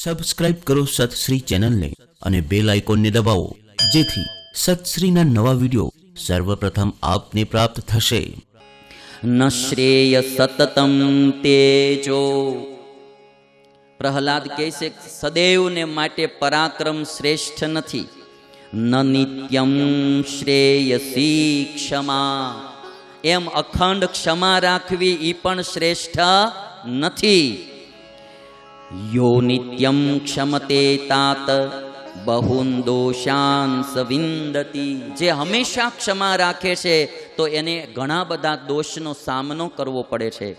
Subscribe કરો સતશ્રી ચેનલને અને બેલ આઇકોનને દબાવો, જેથી સતશ્રીના નવા વિડીયો સર્વપ્રથમ આપને પ્રાપ્ત થશે. ન શ્રેય સતતમ તેજો. પ્રહલાદ કહે છે સદૈવને માટે પરાક્રમ શ્રેષ્ઠ નથી. ન નિત્યમ શ્રેયસી ક્ષમા. એમ અખંડ ક્ષમા રાખવી એ પણ શ્રેષ્ઠ નથી. યો નિત્યમ ક્ષમતે તાત બહુન દોષાન સવિંદતી. જે હંમેશા ક્ષમા રાખે છે તો એને ઘણા બધા દોષનો સામનો કરવો પડે છે.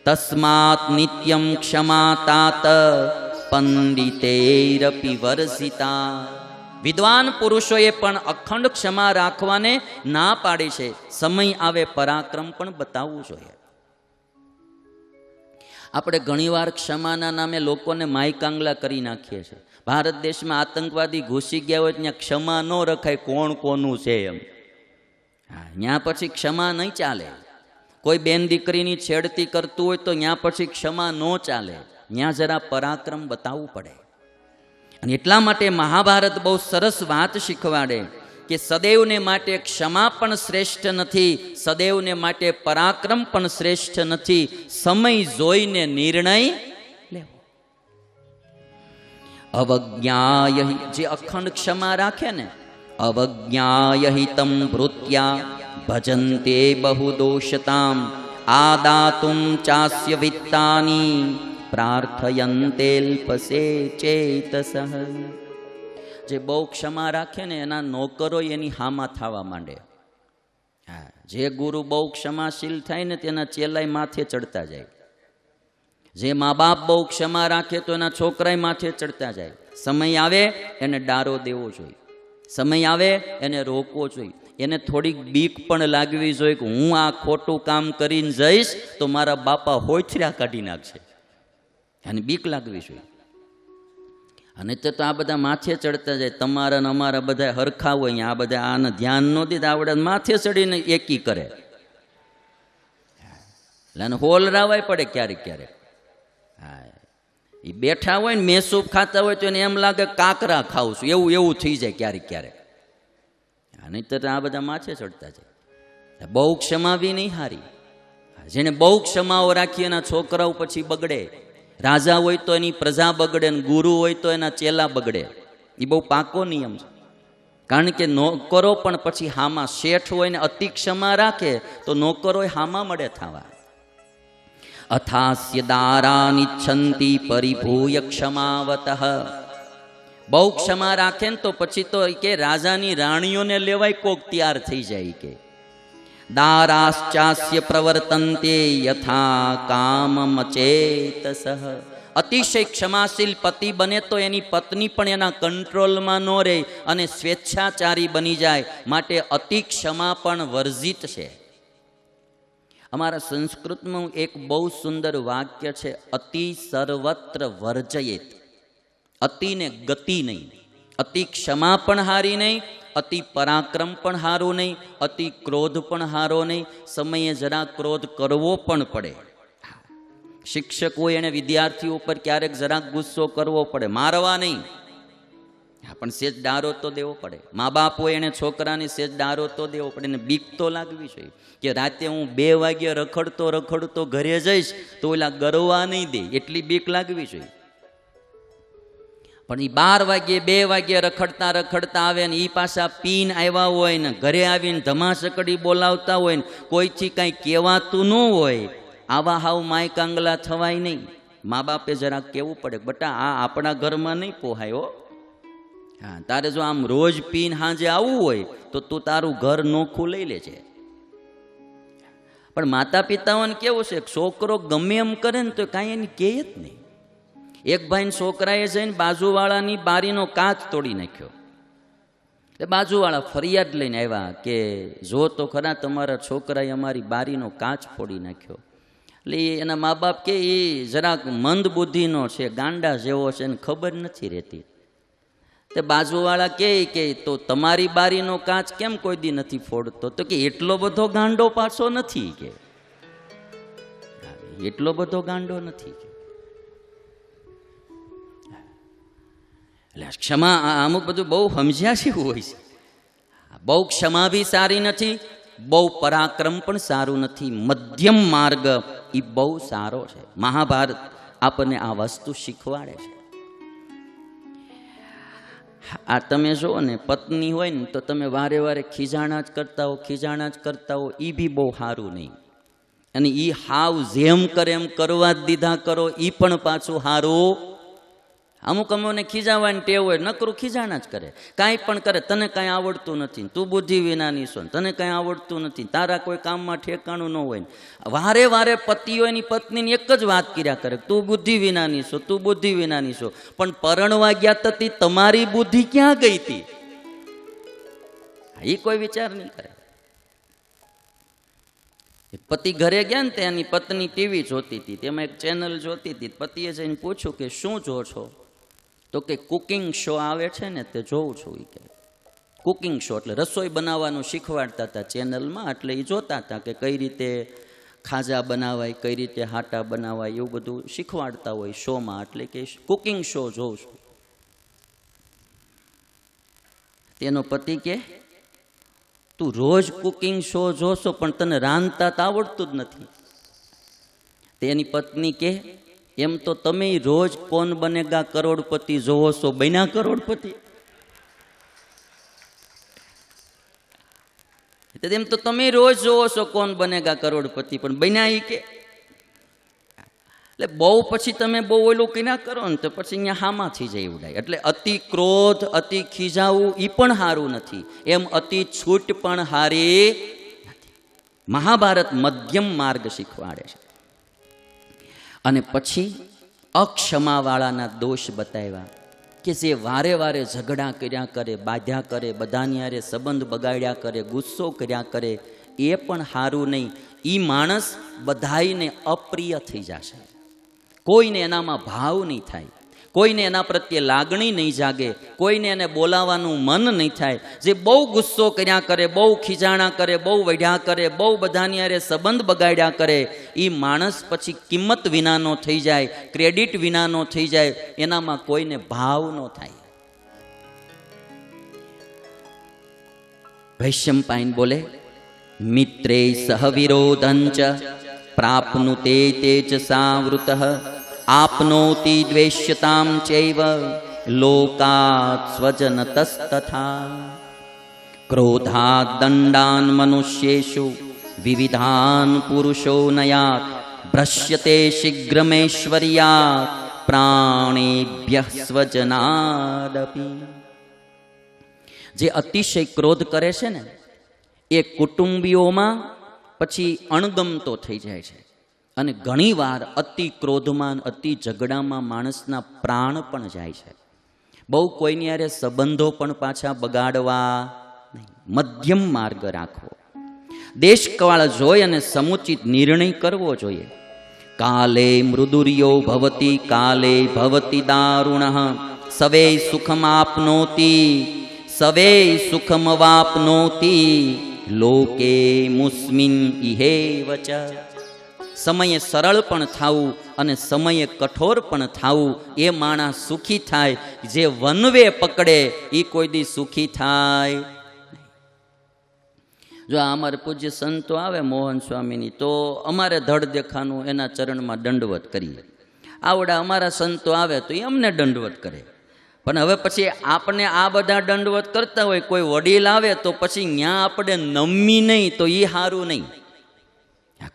તસ્માત નિત્યમ ક્ષમા તાત પંડિતૈરપી વર્ષિતા. વિદ્વાન પુરુષોએ પણ અખંડ ક્ષમા રાખવાને ના પાડી છે. સમય આવે પરાક્રમ પણ બતાવવું જોઈએ. આપણે ઘણીવાર ક્ષમાના નામે લોકોને માયકાંગલા કરી નાખીએ છીએ. ભારત દેશમાં આતંકવાદી ઘૂસી ગયા હોય ત્યાં ક્ષમા ન રખાય, કોણ કોનું છે એમ. ત્યાં પછી ક્ષમા નહીં ચાલે. કોઈ બેન દીકરીની છેડતી કરતું હોય તો ત્યાં પછી ક્ષમા ન ચાલે. ત્યાં જરા પરાક્રમ બતાવવું પડે. અને એટલા માટે મહાભારત બહુ સરસ વાત શીખવાડે કે સદૈવને માટે ક્ષમા પણ શ્રેષ્ઠ નથી, સદૈવને માટે પરાક્રમ પણ શ્રેષ્ઠ નથી. સમય જોઈને નિર્ણય લેવો. અવજ્ઞાય, જે અખંડ ક્ષમા રાખે ને, અવજ્ઞાય તમ ભૃત્યા ભજન્તે બહુ દોષતામ આદાતુમ ચાસ્ય વિત્તાની પ્રાર્થયંતેલ્પસે ચેતસઃ. જે બહુ ક્ષમા રાખે ને એના નોકરો એની હામા થવા માંડે. જે ગુરુ બહુ ક્ષમાશીલ થાય ને તેના ચેલાય માથે ચડતા જાય. જે મા બાપ બહુ ક્ષમા રાખે તો એના છોકરાય માથે ચડતા જાય. સમય આવે એને ડારો દેવો જોઈએ, સમય આવે એને રોકવો જોઈએ. એને થોડીક બીક પણ લાગવી જોઈએ કે હું આ ખોટું કામ કરીને જઈશ તો મારા બાપા હોયથરા કાઢી નાખશે. અને બીક લાગવી જોઈએ. અને તો આ બધા માથે ચડતા જાય. તમારા ને અમારા બધા હરખા હોય, આ બધા આને ધ્યાન ન દીધા આવડે માથે ચડીને એકી કરે. એટલે હોલ રાવાય પડે ક્યારેક ક્યારેક. હા, એ બેઠા હોય ને મેસૂપ ખાતા હોય તો એને એમ લાગે કાકરા ખાવું છું, એવું એવું થઈ જાય ક્યારેક ક્યારેક. નહીં તો આ બધા માથે ચડતા જાય. બહુ ક્ષમા બી નહીં હારી. જેને બહુ ક્ષમાઓ રાખી એના છોકરાઓ પછી બગડે. રાજા હોય તો એની પ્રજા બગડે, ને ગુરુ હોય તો એના ચેલા બગડે. એ બહુ પાકો નિયમ છે. કારણ કે નોકરો પણ પછી હામા, શેઠ હોય ને અતિ ક્ષમા રાખે તો નોકરો હામા મળે થવા. અથાસ્ય દારાનિચ્છન્તિ પરિભૂય ક્ષમાવતઃ. બહુ ક્ષમા રાખે ને તો પછી તો કે રાજાની રાણીઓને લેવાય કોક તૈયાર થઈ જાય. કે દારાશ્ચાસ્ય પ્રવર્તન્તે યથા કામમચેતસઃ. અતિશય ક્ષમાશીલ પતિ બને તો એની પત્ની પણ એના કંટ્રોલમાં ન રહે અને સ્વેચ્છાચારી બની જાય. માટે અતિ ક્ષમા પણ વર્જિત છે. અમારા સંસ્કૃતમાં એક બહુ સુંદર વાક્ય છે, અતિ સર્વત્ર વર્જયેત. અતિને ગતિ નહીં. અતિ ક્ષમા પણ હારી નહીં, અતિ પરાક્રમ પણ હારું નહીં, અતિ ક્રોધ પણ હારો નહીં. સમયે જરા ક્રોધ કરવો પણ પડે. શિક્ષક હોય એને વિદ્યાર્થીઓ ઉપર ક્યારેક જરાક ગુસ્સો કરવો પડે, મારવા નહીં, પણ સેજ ડારો તો દેવો પડે. મા બાપ હોય એને છોકરાને સેજ ડારો તો દેવો પડે. એને બીક તો લાગવી જોઈએ કે રાતે હું 2 વાગ્યે રખડતો ઘરે જઈશ તો ઓલા ગરવા નહીં દે, એટલી બીક લાગવી જોઈએ. પણ એ 12 વાગ્યે 2 વાગ્યે રખડતા આવે ને એ પાછા પીન આવ્યા હોય ને ઘરે આવીને ધમાસકડી બોલાવતા હોય ને કોઈથી કાંઈ કહેવાતું ન હોય, આવા હાવ માય કાંગલા થવાય નહીં. મા બાપે જરાક કહેવું પડે, બટા આ આપણા ઘરમાં નહીં પોહાય હો. હા, તારે જો આમ રોજ પીન હાંજે આવવું હોય તો તું તારું ઘર નોખું લઈ લેજે. પણ માતા પિતાઓને કેવું છે, છોકરો ગમે એમ કરે ને તો કાંઈ એની કહે જ નહીં. એક ભાઈને છોકરાએ જઈને બાજુવાળાની બારીનો કાચ તોડી નાખ્યો. એ બાજુવાળા ફરિયાદ લઈને આવ્યા કે જો તો ખરા તમારા છોકરાએ અમારી બારીનો કાચ ફોડી નાખ્યો. એટલે એના મા બાપ કે એ જરાક મંદ બુદ્ધિનો છે, ગાંડા જેવો છે ને ખબર નથી રહેતી. તે બાજુવાળા કે તો તમારી બારીનો કાચ કેમ કોઈ દી નથી ફોડતો? તો કે એટલો બધો ગાંડો પાછો નથી, કે એટલો બધો ગાંડો નથી. એટલે ક્ષમા અમુક બધું બહુ સમજ્યા જેવું હોય છે. બહુ ક્ષમા બી સારી નથી, બહુ પરાક્રમ પણ સારું નથી, મધ્યમ માર્ગ એ બહુ સારો છે. મહાભારત આપણને આ વસ્તુ શીખવાડે છે. આ તમે જુઓ ને, પત્ની હોય ને તો તમે વારે વારે ખીજાણા જ કરતા હો, એ બી બહુ સારું નહીં. અને એ હાવ જેમ કરે એમ કરવા જ દીધા કરો, એ પણ પાછું સારું. અમુક અમુકને ખીજાવાની ટેવ હોય, નકરું ખીજાણા જ કરે, કાંઈ પણ કરે. તને કાંઈ આવડતું નથી, તું બુદ્ધિ વિનાની છો, તને કાંઈ આવડતું નથી, તારા કોઈ કામમાં ઠેકાણું ન હોય. વારે વારે પતિઓ એની પત્નીની એક જ વાત કર્યા કરે, તું બુદ્ધિ વિનાની છો, તું બુદ્ધિ વિનાની છો. પણ પરણવા ગયા તતી તમારી બુદ્ધિ ક્યાં ગઈ હતી? એ કોઈ વિચાર નહીં કરે. પતિ ઘરે ગયા ને, તેની પત્ની ટીવી જોતી હતી, તેમાં એક ચેનલ જોતી હતી. પતિએ જઈને પૂછ્યું કે શું જો છો? તો કે કુકિંગ શો આવે છે ને તે જોઉં છું. એ કે કુકિંગ શો એટલે રસોઈ બનાવવાનું શીખવાડતા હતા ચેનલમાં, એટલે એ જોતા હતા કે કઈ રીતે ખાજા બનાવાય, કઈ રીતે હાટા બનાવાય, એવું બધું શીખવાડતા હોય શોમાં. એટલે કે કુકિંગ શો જોઉં છું. તેનો પતિ કે તું રોજ કુકિંગ શો જોશો પણ તને રાંધતા તો આવડતું જ નથી. તેની પત્ની કે એમ તો તમે રોજ કોણ બનેગા કરોડપતિ જોવો છો, બન્યા કરોડપતિ? એમ તો તમે રોજ જોવો છો કોણ બનેગા કરોડપતિ, પણ બન્યા ઈ કે? એટલે બહુ પછી તમે બહુ ઓલું કિના કરો ને તો પછી અહીંયા હામાંથી જઈ ઉડાય. એટલે અતિ ક્રોધ, અતિ ખીજાવું એ પણ સારું નથી, એમ અતિ છૂટ પણ હારી નથી. મહાભારત મધ્યમ માર્ગ શીખવાડે છે. અને પછી અક્ષમાવાળાના દોષ બતાવ્યા કે જે વારે વારે ઝઘડા કર્યા કરે, બાધ્યા કરે, બધાની હારે સંબંધ બગાડ્યા કરે, ગુસ્સો કર્યા કરે, એ પણ સારું નહીં. એ માણસ બધાઈને અપ્રિય થઈ જશે. કોઈને એનામાં ભાવ નહીં થાય, કોઈને એના પ્રત્યે લાગણી નહીં જાગે, કોઈને એને બોલાવાનું મન નહીં થાય. જે બહુ ગુસ્સો કર્યા કરે, બહુ ખીજાણા કરે, બહુ વઢ્યા કરે, બહુ બધાની હારે સંબંધ બગાડ્યા કરે, એ માણસ પછી કિંમત વિનાનો થઈ જાય, ક્રેડિટ વિનાનો થઈ જાય, એનામાં કોઈને ભાવ ન થાય. વૈશંપાયન બોલે, મિત્રે સહ વિરોધંચ પ્રાપ્નુતે તેજસા વૃતઃ આપનોતિ દ્વેષ્યતામ ચૈવ લોકાત સ્વજનતસ્તથા ક્રોધાદ દંડાન મનુષ્યેષુ વિવિધાન પુરુષો નયાત ભ્રશ્યતે શીઘ્રમેશ્વર્યાત પ્રાણેભ્યઃ સ્વજનાદપી. જે અતિશય ક્રોધ કરે છે ને, એ કુટુંબીઓમાં પછી અણગમતો થઈ જાય છે. અને ઘણીવાર અતિ ક્રોધમાં, અતિ ઝઘડામાં માણસના પ્રાણ પણ જાય છે. બહુ કોઈની હારે સંબંધો પણ પાછા બગાડવા નહીં. મધ્યમ માર્ગ રાખવો, દેશકાળ જોઈ અને સમુચિત નિર્ણય કરવો જોઈએ. કાલે મૃદુર્યો ભવતી કાલે ભવતી દારુણઃ સવે સુખમ આપનોતી સવે સુખમવાપનોતી લોકે મુસ્મિન ઇહેવ ચ. સમયે સરળ પણ થાવું અને સમયે કઠોર પણ થાવું, એ માણસ સુખી થાય. જે વનવે પકડે એ કોઈ દી સુખી થાય. જો અમારે પૂજ્ય સંતો આવે મોહન સ્વામીની, તો અમારે ધડ દેખાનું એના ચરણમાં દંડવત કરીએ. આવડા અમારા સંતો આવે તો એ અમને દંડવત કરે. પણ હવે પછી આપણે આ બધા દંડવત કરતા હોય, કોઈ વડીલ આવે તો પછી ત્યાં આપણે નમી નહીં, તો એ સારું નહીં.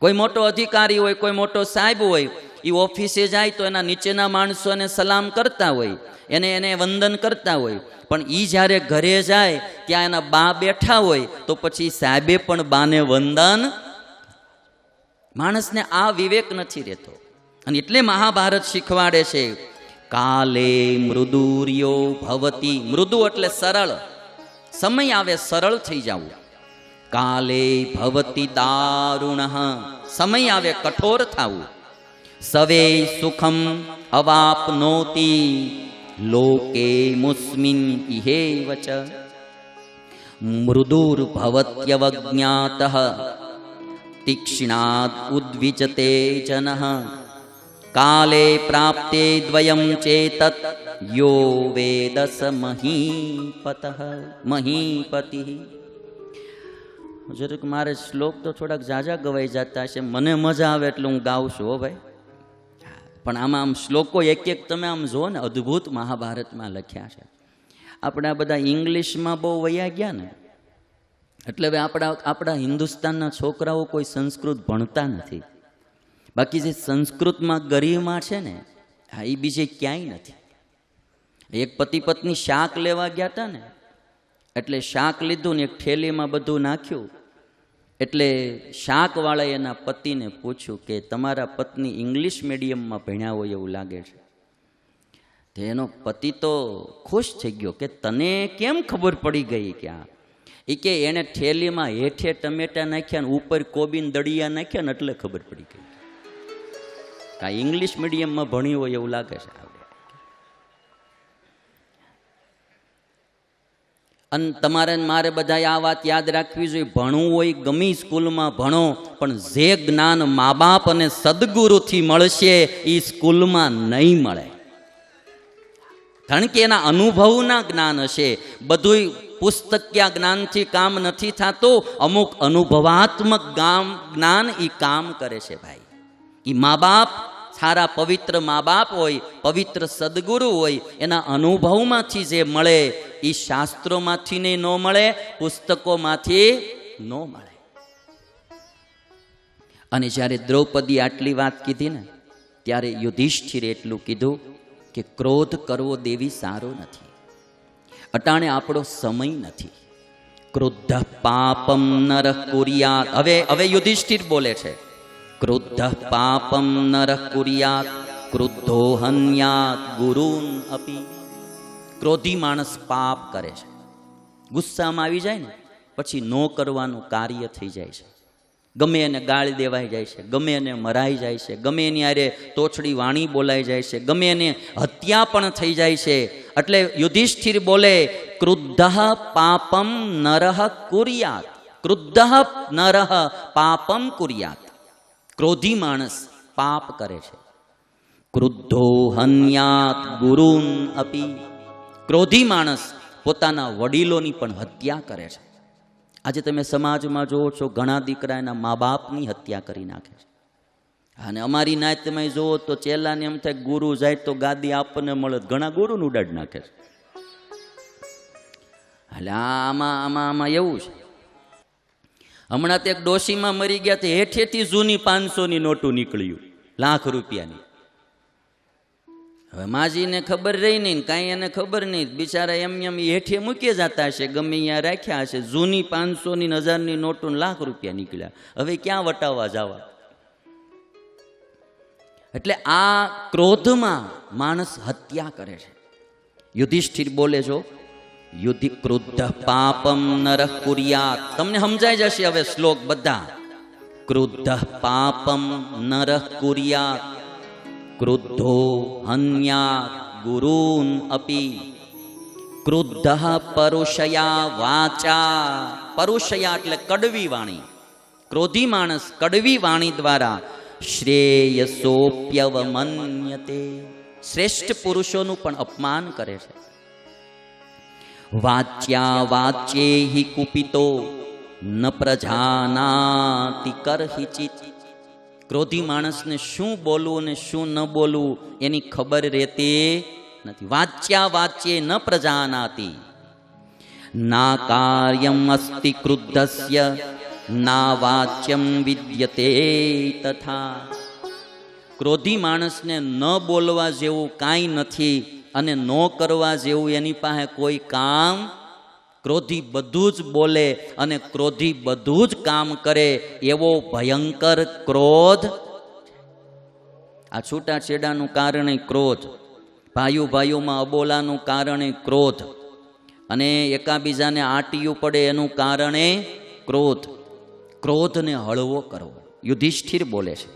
કોઈ મોટો અધિકારી હોય, કોઈ મોટો સાહેબ હોય, એ ઓફિસે જાય તો એના નીચેના માણસોને સલામ કરતા હોય, એને વંદન કરતા હોય. પણ એ જ્યારે ઘરે જાય ત્યાં એના બા બેઠા હોય તો પછી સાહેબે પણ બાને વંદન. માણસને આ વિવેક નથી રહેતો. અને એટલે મહાભારત શીખવાડે છે, કાલે મૃદુર્યો ભવતી. મૃદુ એટલે સરળ, સમય આવે સરળ થઈ જવું. કાલે ભવતી દારુણ, સમય આવે કઠોર થવું. સવે સુખમ અવાપનોતી લોકે મુસ્મિન ઇહેવ ચ. મૃદુર્ભવત્યવજ્ઞાતઃ તીક્ષ્ણાદ ઉદ્વિજતે જનઃ કાલે પ્રાપ્તે દ્વયમ ચેતત યો વેદસ મહીપતઃ મહીપતિ. જરાક મારે શ્લોક તો થોડાક ઝાઝા ગવાઈ જતા છે, મને મજા આવે એટલે હું ગાઉં છું હો ભાઈ. પણ આમાં આમ શ્લોકો એક એક તમે આમ જુઓ ને, અદ્ભુત મહાભારતમાં લખ્યા છે. આપણે આ બધા ઇંગ્લિશમાં બહુ વયા ગયા ને, એટલે હવે આપણા હિન્દુસ્તાનના છોકરાઓ કોઈ સંસ્કૃત ભણતા નથી. બાકી જે સંસ્કૃતમાં ગરિમા છે ને, હા એ બીજે ક્યાંય નથી. એક પતિ પત્ની શાક લેવા ગયા હતા ને, એટલે શાક લીધું ને એક થેલીમાં બધું નાખ્યું. એટલે શાકવાળાએ એના પતિને પૂછ્યું કે તમારા પત્ની ઇંગ્લિશ મીડિયમમાં ભણ્યા હોય એવું લાગે છે. તો એનો પતિ તો ખુશ થઈ ગયો કે તને કેમ ખબર પડી ગઈ કે આ? એ કે એણે થેલીમાં હેઠે ટમેટા નાખ્યા ને ઉપર કોબીન દળિયા નાખ્યા ને એટલે ખબર પડી ગઈ. આ ઇંગ્લિશ મીડિયમમાં ભણ્યું હોય એવું લાગે છે. અને તમારે મારે બધાએ આ વાત યાદ રાખવી જોઈએ, ભણવું હોય ગમે સ્કૂલમાં ભણો, પણ જે જ્ઞાન મા બાપ અને સદગુરુથી મળશે એ સ્કૂલમાં નહીં મળે. કારણ કે એના અનુભવના જ્ઞાન હશે. બધું પુસ્તકીય જ્ઞાનથી કામ નથી થતું, અમુક અનુભવાત્મક જ્ઞાન એ કામ કરે છે ભાઈ. એ મા બાપ સારા પવિત્ર મા બાપ હોય, પવિત્ર સદગુરુ હોય, એના અનુભવમાંથી જે મળે એ શાસ્ત્રોમાંથી ન મળે, પુસ્તકોમાંથી ન મળે. અને જ્યારે દ્રૌપદી આટલી વાત કીધી ને, ત્યારે યુધિષ્ઠિરે એટલું કીધું કે ક્રોધ કરવો દેવી સારો નથી. અટાણે આપણો સમય નથી. ક્રોધ પાપમ નરઃ કુર્યાત. હવે યુધિષ્ઠિર બોલે છે, ક્રોધ પાપમ નરઃ કુર્યાત ક્રુદ્ધો હન્યાત ગુરુન અપી. ક્રોધી માણસ પાપ કરે છે, ગુસ્સામાં આવી જાય ને પછી નો કરવાનું કાર્ય થઈ જાય છે. ગમે એને ગાળી દેવાઈ જાય છે, ગમે એને મરાઈ જાય છે, ગમે એની આરે તોછડી વાણી બોલાઈ જાય છે, ગમે એને હત્યા પણ થઈ જાય છે. એટલે યુધિષ્ઠિર બોલે ક્રુદ્ધ પાપમ નરઃ કુર્યાત. ક્રુદ્ધ નરઃ પાપમ કુર્યાત. ક્રોધી માણસ પાપ કરે છે. ક્રુદ્ધો હન્યાત ગુરુન અપી. ક્રોધી માણસ પોતાના વડીલોની પણ હત્યા કરે છે. આજે તમે સમાજમાં જોવો છો, ઘણા દીકરા એના મા બાપની હત્યા કરી નાખે છે. અને અમારી નાયતમાં જોવો તો ચેલાને એમ થાય ગુરુ જાય તો ગાદી આપણને મળે, ઘણા ગુરુને ઉડાડી નાખે છે. એટલે આમાં એવું છે. હમણાં તો એક ડોશીમાં મરી ગયા, તે હેઠેથી જૂની 500ની નોટું નીકળ્યું, લાખ રૂપિયાની. હવે માજીને ખબર રહી નહીં, કાંઈ એને ખબર નહીં, બિચારા એમ હેઠે મૂકી જતા હશે, ગમે અહીંયા રાખ્યા હશે. જૂની 500ની 1000ની નોટો લાખ રૂપિયા નીકળ્યા. હવે ક્યાં વટાવવા જવા? એટલે આ ક્રોધમાં માણસ હત્યા કરે છે. યુધિષ્ઠિર બોલે છો, યુધિ ક્રુદ્ધ પાપમ નરઃ કુર્યાત. તમને સમજાઈ જશે હવે શ્લોક બધા. ક્રુદ્ધ પાપમ નરઃ કુર્યાત ક્રુદ્ધો હન્યાત ગુરુન અપી. ક્રુદ્ધ પરુષયા વાચા. પરુષયા એટલે કડવી વાણી. ક્રોધી માણસ કડવી વાણી દ્વારા શ્રેયસોપ્યવમન્યતે. શ્રેષ્ઠ પુરુષોનું પણ અપમાન કરે છે. વાચ્યા વાચ્યે હિ કુપિતો ન પ્રજાનાતિ કરહિચિત. ક્રોધી માણસને શું બોલવું અને શું ન બોલવું એની ખબર રહેતી નથી. વાચ્યા વાચ્યે ન પ્રજાનાતિ. ના કાર્યમ અસ્તિ ક્રુદ્ધસ્ય ના વાચ્યમ વિદ્યતે તથા. ક્રોધી માણસને ન બોલવા જેવું કાંઈ નથી અને ન કરવા જેવું એની પાસે કોઈ કામ. ક્રોધી બધું જ બોલે અને ક્રોધી બધું જ કામ કરે, એવો ભયંકર ક્રોધ. આ છૂટાછેડાનું કારણે ક્રોધ, ભાઈઓમાં અબોલાનું કારણે ક્રોધ, અને એકાબીજાને આંટીયું પડે એનું કારણે ક્રોધ. ક્રોધને હળવો કરવો. યુધિષ્ઠિર બોલે છે,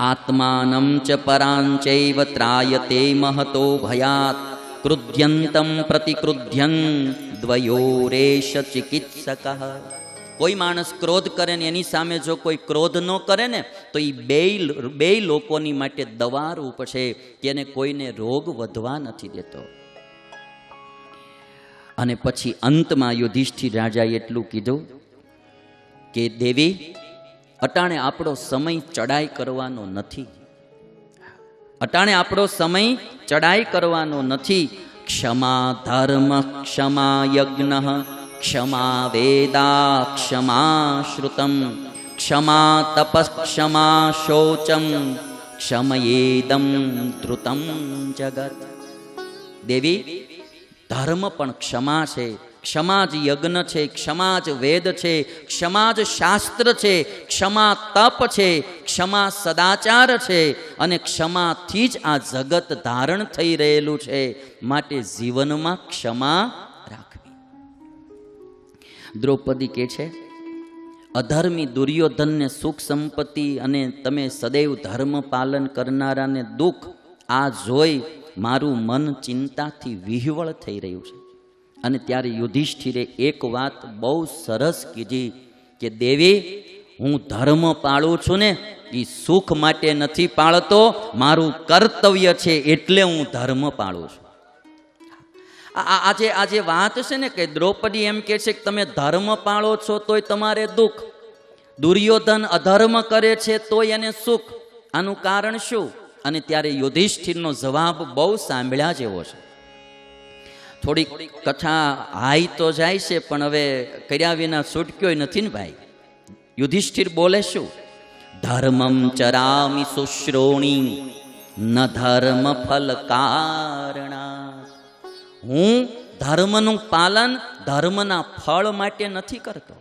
આત્માનમ ચ પરાંચૈવ ત્રાયતે મહતો ભયાત ક્રુધ્યંતમ પ્રતિક્રુધ્યન દ્વયોરેશ ચિકિત્સક. કોઈ માણસ ક્રોધ કરે ને એની સામે જો કોઈ ક્રોધ ન કરે ને તો એ બે લોકોની માટે દવા રૂપ છે કે એને કોઈને રોગ વધવા નથી દેતો. અને પછી અંતમાં યુધિષ્ઠિર રાજાએ એટલું કીધું કે દેવી, અટાણે આપણો સમય ચડાઈ કરવાનો નથી. અટાણે આપણો સમય ચડાઈ કરવાનો નથી. ક્ષમા ધર્મ, ક્ષમા યજ્ઞ, ક્ષમા વેદા, ક્ષમા શ્રુતમ, ક્ષમા તપસ, ક્ષમા શૌચમ, ક્ષમયેદમ ધૃતમ જગત. દેવી, ધર્મ પણ ક્ષમા છે, ક્ષમા જ યજ્ઞ છે, ક્ષમા જ વેદ છે, ક્ષમા જ શાસ્ત્ર છે, ક્ષમા તપ છે, ક્ષમા સદાચાર છે, અને ક્ષમાથી જ આ જગત ધારણ થઈ રહેલું છે. માટે જીવનમાં ક્ષમા રાખવી. દ્રૌપદી કે છે, અધર્મી દુર્યોધનને સુખ સંપત્તિ અને તમે સદૈવ ધર્મ પાલન કરનારાને દુઃખ, આ જોઈ મારું મન ચિંતાથી વિહવળ થઈ રહ્યું છે. અને ત્યારે યુધિષ્ઠિરે એક વાત બહુ સરસ કીધી કે દેવી, હું ધર્મ પાળું છું ને એ સુખ માટે નથી પાળતો, મારું કર્તવ્ય છે એટલે હું ધર્મ પાળું છું. આજે વાત છે ને કે દ્રૌપદી એમ કે છે કે તમે ધર્મ પાળો છો તોય તમારે દુઃખ, દુર્યોધન અધર્મ કરે છે તોય એને સુખ. આનું કારણ શું? અને ત્યારે યુધિષ્ઠિરનો જવાબ બહુ સાંભળ્યા જેવો છે. થોડીક કથા હાઈ તો જાય છે પણ હવે કર્યા વિના છૂટક્યો નથી ને ભાઈ. યુધિષ્ઠિર બોલે શું? ધર્મમ ચરામિ શુશ્રોણી ન ધર્મ ફલ કારણા. હું ધર્મનું પાલન ધર્મના ફળ માટે નથી કરતો.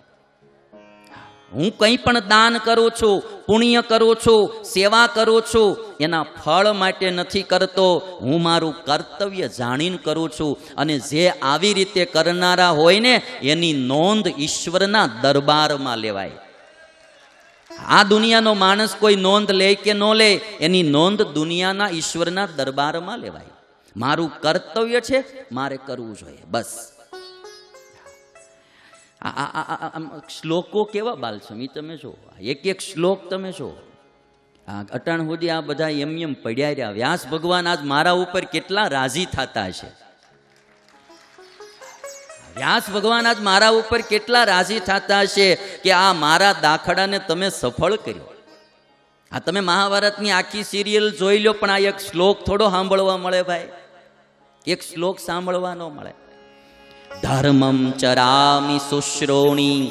હું કંઈ પણ દાન કરું છું, પુણ્ય કરું છું, સેવા કરું છું, એના ફળ માટે નથી કરતો. હું મારું કર્તવ્ય જાણીને કરું છું. અને જે આવી રીતે કરનારા હોય ને એની નોંધ ઈશ્વરના દરબારમાં લેવાય. આ દુનિયાનો માણસ કોઈ નોંધ લે કે ન લે, એની નોંધ દુનિયાના ઈશ્વરના દરબારમાં લેવાય. મારું કર્તવ્ય છે, મારે કરવું જોઈએ, બસ. શ્લોકો કેવા બાલસમ, તમે જો એક એક શ્લોક તમે જો. અટાણ સુધી આ બધા એમ પડ્યા રહ્યા. વ્યાસ ભગવાન આજ મારા ઉપર કેટલા રાજી થતા હશે. વ્યાસ ભગવાન આજ મારા ઉપર કેટલા રાજી થતા હશે કે આ મારા દાખલાને તમે સફળ કર્યો. આ તમે મહાભારતની આખી સિરિયલ જોઈ લો પણ આ એક શ્લોક થોડો સાંભળવા મળે ભાઈ. એક શ્લોક સાંભળવા ન મળે. ધર્મમ ચરામિ શુશ્રોણી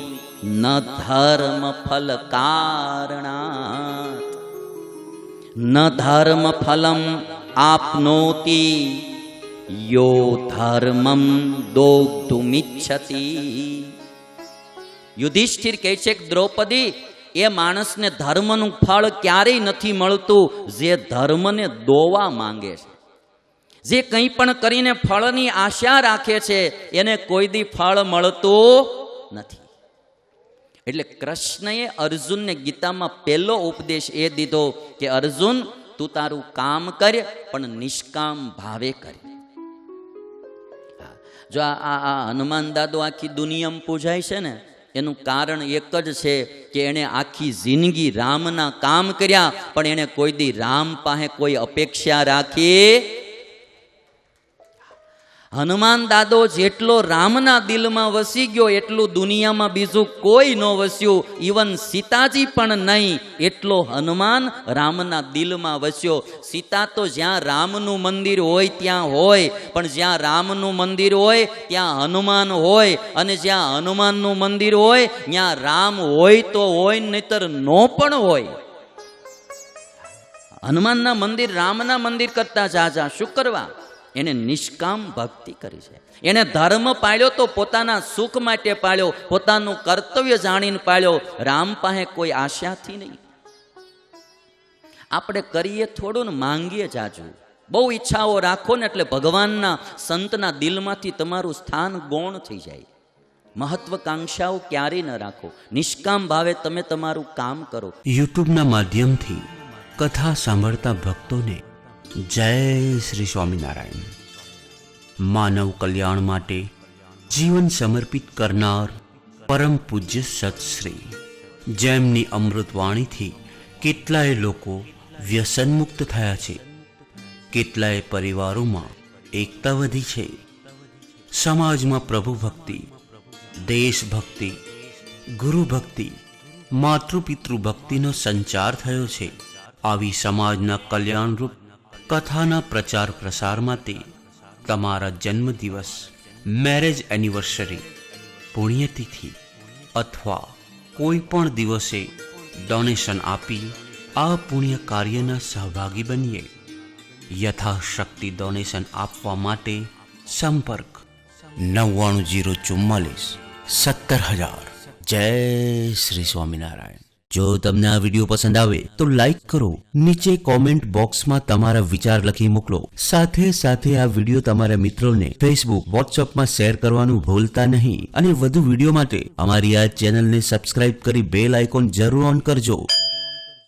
ન ધર્મ ફલ કારણાત ન ધર્મ ફલમ આપનોતિ યો ધર્મમ દોગ્ધુમિચ્છતિ. યુધિષ્ઠિર કહે છે કે દ્રૌપદી, એ માણસને ધર્મનું ફળ ક્યારેય નથી મળતું જે ધર્મને દોવા માંગે છે. જે કંઈ પણ કરીને ફળની આશા રાખે છે એને કોઈ દી ફળ મળતું નથી. એટલે કૃષ્ણએ અર્જુનને ગીતામાં પહેલો ઉપદેશ એ દીધો કે અર્જુન, તું તારું કામ કર પણ નિષ્કામ ભાવે કર. જો આ હનુમાન દાદો આખી દુનિયામાં પૂજાય છે ને એનું કારણ એક જ છે કે એણે આખી જિંદગી રામના કામ કર્યા પણ એણે કોઈ દી રામ પાસે કોઈ અપેક્ષા રાખી. હનુમાન દાદો જેટલો રામના દિલમાં વસી ગયો એટલું દુનિયામાં બીજું કોઈ ન વસ્યું. ઇવન સીતાજી પણ નહીં એટલો હનુમાન રામના દિલમાં વસ્યો. સીતા તો જ્યાં રામનું મંદિર હોય ત્યાં હોય, પણ જ્યાં રામનું મંદિર હોય ત્યાં હનુમાન હોય, અને જ્યાં હનુમાનનું મંદિર હોય ત્યાં રામ હોય તો હોય, નહીતર નો પણ હોય. હનુમાનના મંદિર રામના મંદિર કરતા જાજા શું કરવા? એને નિષ્કામ ભક્તિ કરી છે. એને ધર્મ પાળ્યો તો પોતાના સુખ માટે પાળ્યો, પોતાનું કર્તવ્ય જાણીને પાળ્યો, રામ પાસે કોઈ આશાથી નહીં. આપણે કરીએ થોડું ને માંગીએ જાજુ. બહુ ઈચ્છાઓ રાખો ને એટલે ભગવાનના સંતના દિલમાંથી તમારું સ્થાન ગૌણ થઈ જાય. મહત્વકાંક્ષાઓ ક્યારેય ન રાખો. નિષ્કામ ભાવે તમે તમારું કામ કરો. યુટ્યુબના માધ્યમથી કથા સાંભળતા ભક્તોને જય શ્રી સ્વામિનારાયણ. માનવ કલ્યાણ માટે જીવન સમર્પિત કરનાર પરમ પૂજ્ય સત્શ્રી, જેમની અમૃતવાણીથી કેટલાય લોકો વ્યસનમુક્ત થયા છે, કેટલાય પરિવારોમાં એકતા વધી છે, સમાજમાં પ્રભુ ભક્તિ, દેશભક્તિ, ગુરુ ભક્તિ, માતૃપિતૃ ભક્તિનો સંચાર થયો છે. આવી સમાજના કલ્યાણરૂપ કથાના પ્રચાર પ્રસાર માટે તમારા જન્મદિવસ, મેરેજ એનિવર્સરી, પુણ્યતિથિ અથવા કોઈ પણ દિવસે ડોનેશન આપી આ પુણ્ય કાર્યના સહભાગી બનીએ. યથાશક્તિ ડોનેશન આપવા માટે સંપર્ક 9904 17000. જય શ્રી સ્વામિનારાયણ. જો તમને આ વિડીયો પસંદ આવે તો લાઈક કરો, નીચે કોમેન્ટ બોક્સમાં તમારા વિચાર લખી મોકલો. સાથે સાથે આ વિડીયો તમારા મિત્રોને ફેસબુક, વોટ્સઅપમાં શેર કરવાનું ભૂલતા નહીં. અને વધુ વિડીયો માટે અમારી આ ચેનલને સબસ્ક્રાઇબ કરી બેલ આઇકોન જરૂર ઓન કરજો.